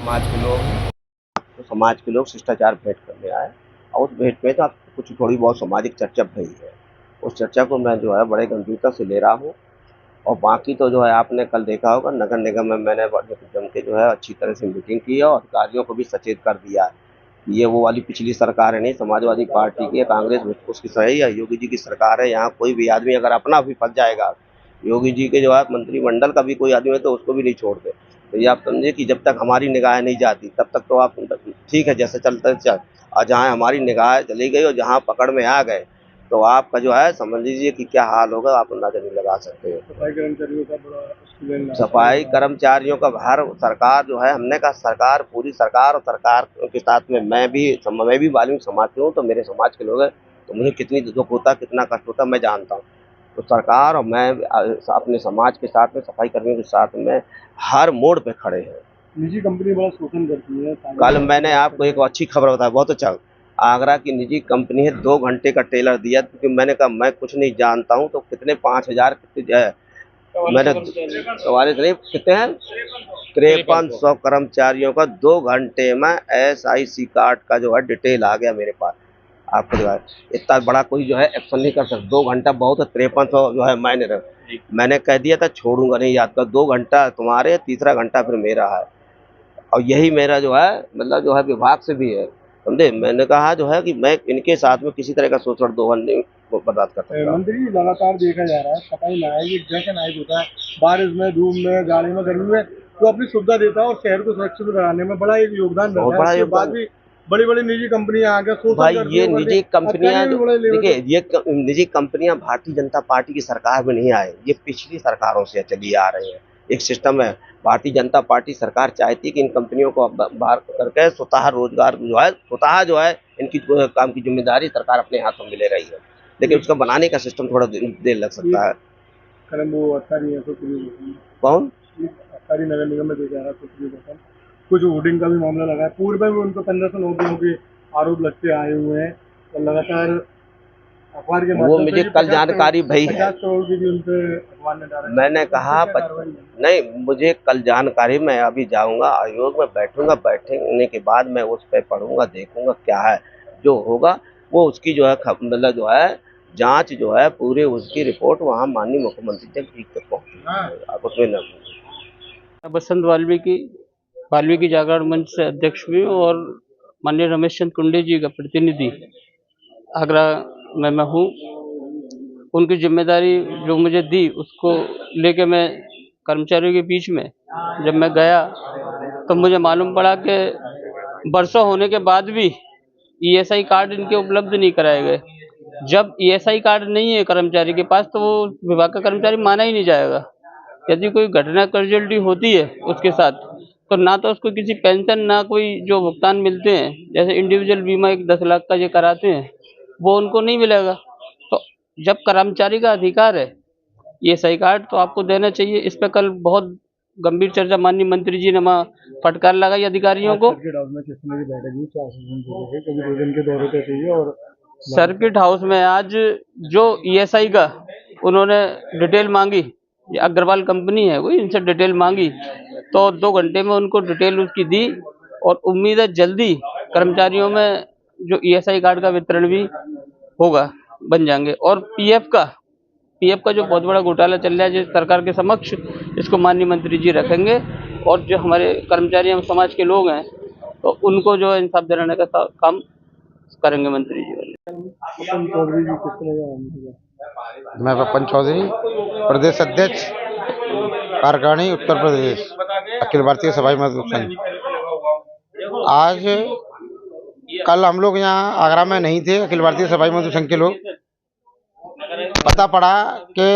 समाज के लोग हैं, तो समाज के लोग शिष्टाचार भेंट करने आए और उस भेंट में तो कुछ थोड़ी बहुत सामाजिक चर्चा भई है। उस चर्चा को मैं जो है बड़े गंभीरता से ले रहा हूँ और बाकी तो जो है आपने कल देखा होगा नगर निगम में मैंने जम के जो है अच्छी तरह से मीटिंग की है और अधिकारियों को भी सचेत कर दिया है। ये वो वाली पिछली सरकार है नहीं, समाजवादी पार्टी की है, कांग्रेस उसकी सही है, योगी जी की सरकार है। यहाँ कोई भी आदमी अगर अपना भी फंस जाएगा, योगी जी के जो है मंत्रिमंडल का भी कोई आदमी है तो उसको भी नहीं छोड़ते। तो ये आप समझिए कि जब तक हमारी निगाहें नहीं जाती तब तक तो आप ठीक है जैसे चलता चल, और जहाँ हमारी निगाह चली गई और जहाँ पकड़ में आ गए तो आपका जो है समझ लीजिए कि क्या हाल होगा, आप अंदाजा नहीं लगा सकते हो। सफाई कर्मचारियों का हर सरकार जो है, हमने कहा सरकार, पूरी सरकार और सरकार के साथ में मैं भी वाल्मीकि समाज से हूँ, तो मेरे समाज के लोग हैं, तो मुझे कितनी दुख होता, कितना कष्ट होता मैं जानता हूँ। तो सरकार और मैं अपने समाज के साथ में, सफाई कर्मियों के साथ में हर मोड़ पे खड़े हैं। निजी कंपनी बड़ा शोषण करती है। कल मैंने आपको एक अच्छी खबर बताई, बहुत अच्छा। आगरा की निजी कंपनी है 2 घंटे का टेलर दिया, क्योंकि मैंने कहा मैं कुछ नहीं जानता हूँ, तो कितने 5000 मैंने 44 नहीं कितने हैं 5300 कर्मचारियों का 2 घंटे में SIC कार्ड का जो है डिटेल आ गया मेरे पास। आपको जो है इतना बड़ा कोई जो है एक्शन नहीं कर सकता। 2 घंटा बहुत है, 5300 जो है मैंने कह दिया था छोड़ूंगा नहीं, याद कर 2 घंटा तुम्हारे, तीसरा घंटा फिर मेरा है। और यही मेरा जो है मतलब जो है विभाग से भी है, समझे। मैंने कहा जो है कि मैं इनके साथ में किसी तरह का शोषण दोहन नहीं बर्दाश्त कर सकता। मंत्री जी लगातार देखा जा रहा है सफाई नायक एक जैसा नायक होता है, बारिश में, धूप में, गाड़ी में, गर्मी में तो अपनी सुविधा देता है और शहर को सुरक्षित कराने में बड़ा एक योगदान बहुत देता बड़ा है। योगदान भी बड़ी बड़ी निजी कंपनियां आगे भाई, ये निजी कंपनियां देखिए, ये निजी कंपनियां भारतीय जनता पार्टी की सरकार में नहीं आए, ये पिछली सरकारों से चली आ रही है। एक सिस्टम है, भारतीय जनता पार्टी सरकार चाहती है कि इन कंपनियों को बाहर करके स्वतः रोजगार जो है, स्वतः जो है इनकी काम की जिम्मेदारी सरकार अपने हाथों में ले रही है, लेकिन उसका बनाने का सिस्टम थोड़ा देर लग सकता है। कौन नगर निगम में देखा रहा कुछ वोटिंग का भी मामला लगा है, पूर्व में उनको 1500 नौकरियों के आरोप लगते आए हुए हैं और लगातार अखबार के वो मुझे कल जानकारी भई है। 50 करोड़ की भी उनपे अखबार ने डाला। मैंने कहा नहीं, मुझे कल जानकारी, मैं अभी जाऊंगा आयोग में बैठूंगा, बैठने के बाद मैं उस पर पढ़ूंगा, देखूंगा क्या है जो होगा वो उसकी जो है मतलब जो है जांच जो है पूरी उसकी रिपोर्ट वहाँ माननीय मुख्यमंत्री तक ठीक तक पहुँची। आप उसमें न बसंत वाल्मीकि जागरण मंच से अध्यक्ष भी और माननीय रमेश चंद्र कुंडे जी का प्रतिनिधि आगरा में मैं हूँ। उनकी जिम्मेदारी जो मुझे दी उसको लेके मैं कर्मचारियों के बीच में जब मैं गया तो मुझे मालूम पड़ा कि बरसों होने के बाद भी ESI कार्ड इनके उपलब्ध नहीं कराए गए। जब ESI कार्ड नहीं है कर्मचारी के पास तो वो विभाग का कर्मचारी माना ही नहीं जाएगा। यदि कोई घटना कैजुअल्टी होती है उसके साथ तो ना तो उसको किसी पेंशन ना कोई जो भुगतान मिलते हैं, जैसे इंडिविजुअल बीमा 10 लाख का जो कराते हैं वो उनको नहीं मिलेगा। तो जब कर्मचारी का अधिकार है ESI कार्ड तो आपको देना चाहिए। इस पर कल बहुत गंभीर चर्चा माननीय मंत्री जी ने वहाँ फटकार लगाई अधिकारियों को। सर्किट हाउस में आज जो ESI का उन्होंने डिटेल मांगी, ये अग्रवाल कंपनी है कोई, इनसे डिटेल मांगी तो 2 घंटे में उनको डिटेल उसकी दी और उम्मीद है जल्दी कर्मचारियों में जो ESI कार्ड का वितरण भी होगा, बन जाएंगे। और PF का जो बहुत बड़ा घोटाला चल रहा है जिस सरकार के समक्ष, इसको माननीय मंत्री जी रखेंगे और जो हमारे कर्मचारी हम समाज के लोग हैं तो उनको जो है इंसाफ दिलाने का काम करेंगे मंत्री जी। मैं पपन चौधरी, प्रदेश अध्यक्ष कारखानी उत्तर प्रदेश, अखिल भारतीय सफाई मजदूर संघ। आज कल हम लोग यहाँ आगरा में नहीं थे, अखिल भारतीय सफाई मजदूर संघ के लोग, पता पड़ा कि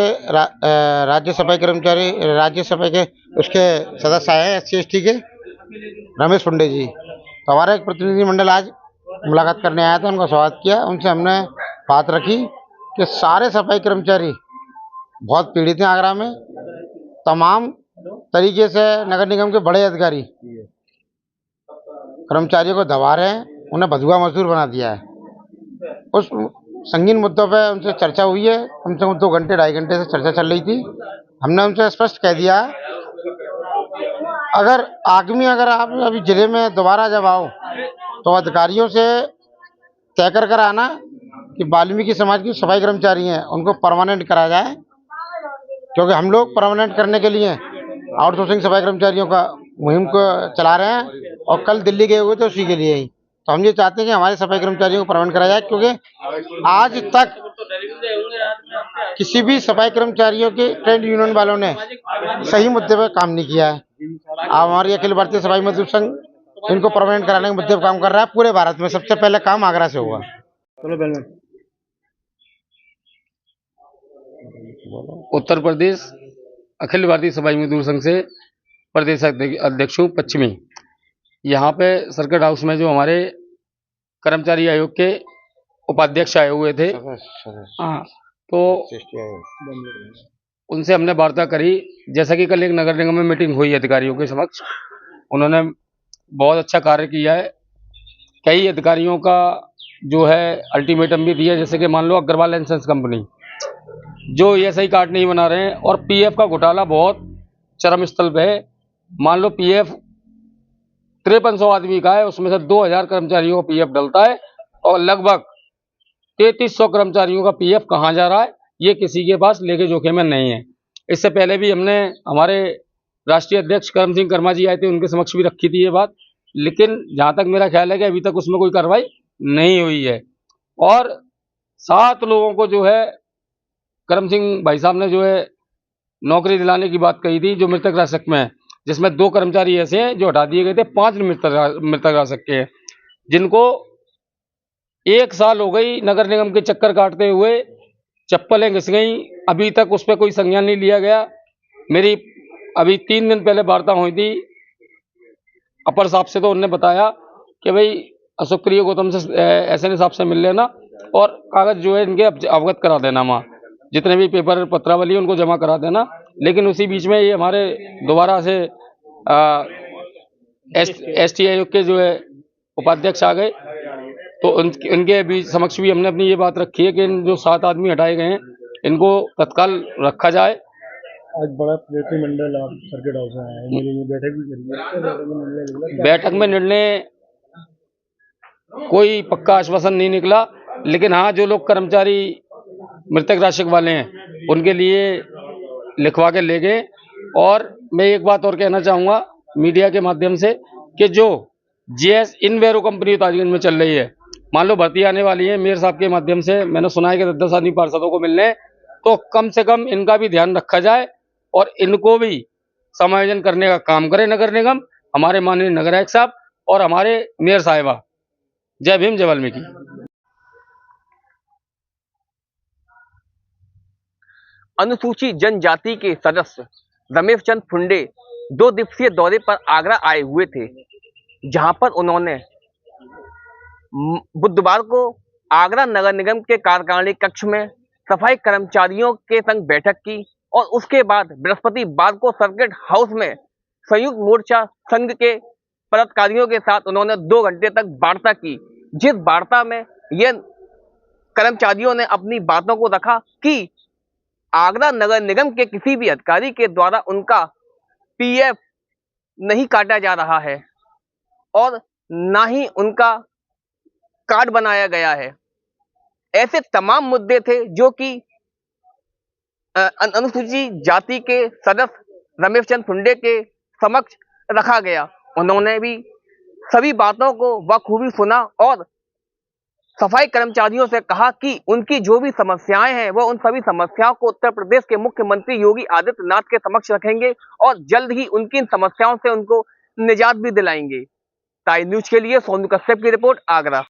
राज्य सफाई कर्मचारी, राज्य सफाई के उसके सदस्य आए हैं SC/ST के रमेश पुंडे जी। तो हमारा एक प्रतिनिधिमंडल आज मुलाकात करने आया था, उनका स्वागत किया। उनसे हमने बात रखी कि सारे सफाई कर्मचारी बहुत पीड़ित हैं आगरा में। तमाम तरीके से नगर निगम के बड़े अधिकारी कर्मचारियों को दबा रहे हैं, उन्हें बंधुआ मजदूर बना दिया है। उस संगीन मुद्दों पे उनसे चर्चा हुई है, कम से कम 2 घंटे 2.5 घंटे से चर्चा चल रही थी। हमने उनसे स्पष्ट कह दिया अगर आप अभी जिले में दोबारा जब आओ तो अधिकारियों से तय कर आना कि वाल्मीकि समाज की सफाई कर्मचारी हैं उनको परमानेंट कराया जाए, क्योंकि हम लोग परमानेंट करने के लिए आउटसोर्सिंग सफाई कर्मचारियों का मुहिम को चला रहे हैं और कल दिल्ली गए हुए थे उसी के लिए ही। तो हम ये चाहते हैं कि हमारे सफाई कर्मचारियों को परमानेंट कराया जाए, क्योंकि आज तक किसी भी सफाई कर्मचारियों के ट्रेड यूनियन वालों ने सही मुद्दे पर काम नहीं किया है। अब हमारी अखिल भारतीय सफाई मजदूर संघ इनको परमानेंट कराने के मुद्दे पर काम कर रहा है। पूरे भारत में सबसे पहले काम आगरा से हुआ। चलो बेलमन। उत्तर प्रदेश अखिल भारतीय सफाई मजदूर संघ से प्रदेश अध्यक्ष हूँ पश्चिमी। यहाँ पे सर्किट हाउस में जो हमारे कर्मचारी आयोग के उपाध्यक्ष आए हुए थे, हाँ, तो उनसे हमने वार्ता करी। जैसा कि कल एक नगर निगम में मीटिंग हुई अधिकारियों के समक्ष, उन्होंने बहुत अच्छा कार्य किया है। कई अधिकारियों का जो है अल्टीमेटम भी दिया, जैसे कि मान लो अग्रवाल एंड सन्स कंपनी जो ESI कार्ड नहीं बना रहे हैं और PF का घोटाला बहुत चरम स्तर पे है। मान लो PF 5300 आदमी का है, उसमें से 2000 कर्मचारियों का PF डलता है और लगभग 3300 कर्मचारियों का PF कहाँ जा रहा है ये किसी के पास लेके जोखे में नहीं है। इससे पहले भी हमने हमारे राष्ट्रीय अध्यक्ष करम सिंह कर्मा जी आए थे, उनके समक्ष भी रखी थी ये बात, लेकिन जहाँ तक मेरा ख्याल है कि अभी तक उसमें कोई कार्रवाई नहीं हुई है। और 7 लोगों को जो है करम सिंह भाई साहब ने जो है नौकरी दिलाने की बात कही थी जो मृतक राशक में है, जिसमें 2 कर्मचारी ऐसे हैं जो हटा दिए गए थे, 5 मृतक राशक के हैं जिनको 1 साल हो गई नगर निगम के चक्कर काटते हुए, चप्पलें घिस गई, अभी तक उस पर कोई संज्ञान नहीं लिया गया। मेरी अभी 3 दिन पहले वार्ता हुई थी अपर साहब से, तो उन्होंने बताया कि भाई अशोक प्रिय गौतम से SN साहब से मिल लेना और कागज जो है इनके अवगत करा देना, वहाँ जितने भी पेपर पत्रावली उनको जमा करा देना। लेकिन उसी बीच में ये हमारे दोबारा से ST आयोग के जो है उपाध्यक्ष आ गए, तो उनके भी समक्ष भी हमने अपनी ये बात रखी है कि इन जो 7 आदमी हटाए गए हैं इनको तत्काल रखा जाए। आज बड़ा प्रतिनिधिमंडल सर्किट हाउस में आया है, बैठक भी करी है। बैठक में निर्णय कोई पक्का आश्वासन नहीं निकला, लेकिन हाँ जो लोग कर्मचारी मृतक राशक वाले हैं उनके लिए लिखवा के ले गए। और मैं एक बात और कहना चाहूँगा मीडिया के माध्यम से कि जो GS इनवेरो कंपनी ताजगंज में चल रही है, मान लो भर्ती आने वाली है, मेयर साहब के माध्यम से मैंने सुना है कि 10 आदमी पार्षदों को मिलने हैं, तो कम से कम इनका भी ध्यान रखा जाए और इनको भी समायोजन करने का काम करे नगर निगम, हमारे माननीय नगर आयुक्त साहब और हमारे मेयर साहिबा। जय भीम, जय वाल्मीकि। अनुसूचित जनजाति के सदस्य रमेश चंद फुंडे 2 दिवसीय दौरे पर आगरा आए हुए थे, जहां पर उन्होंने बुधवार को आगरा नगर निगम के कार्यकारिणी कक्ष में सफाई कर्मचारियों के संग बैठक की और उसके बाद बृहस्पतिवार को सर्किट हाउस में संयुक्त मोर्चा संघ के पदाधिकारियों के साथ उन्होंने 2 घंटे तक वार्ता की, जिस वार्ता में यह कर्मचारियों ने अपनी बातों को रखा कि आगरा नगर निगम के किसी भी अधिकारी के द्वारा उनका PF नहीं काटा जा रहा है और ना ही उनका कार्ड बनाया गया है। ऐसे तमाम मुद्दे थे जो कि अनुसूचित जाति के सदस्य रमेश चंद फुंडे के समक्ष रखा गया। उन्होंने भी सभी बातों को बखूबी सुना और सफाई कर्मचारियों से कहा कि उनकी जो भी समस्याएं हैं वो उन सभी समस्याओं को उत्तर प्रदेश के मुख्यमंत्री योगी आदित्यनाथ के समक्ष रखेंगे और जल्द ही उनकी इन समस्याओं से उनको निजात भी दिलाएंगे। टाइम न्यूज के लिए सोनू कश्यप की रिपोर्ट, आगरा।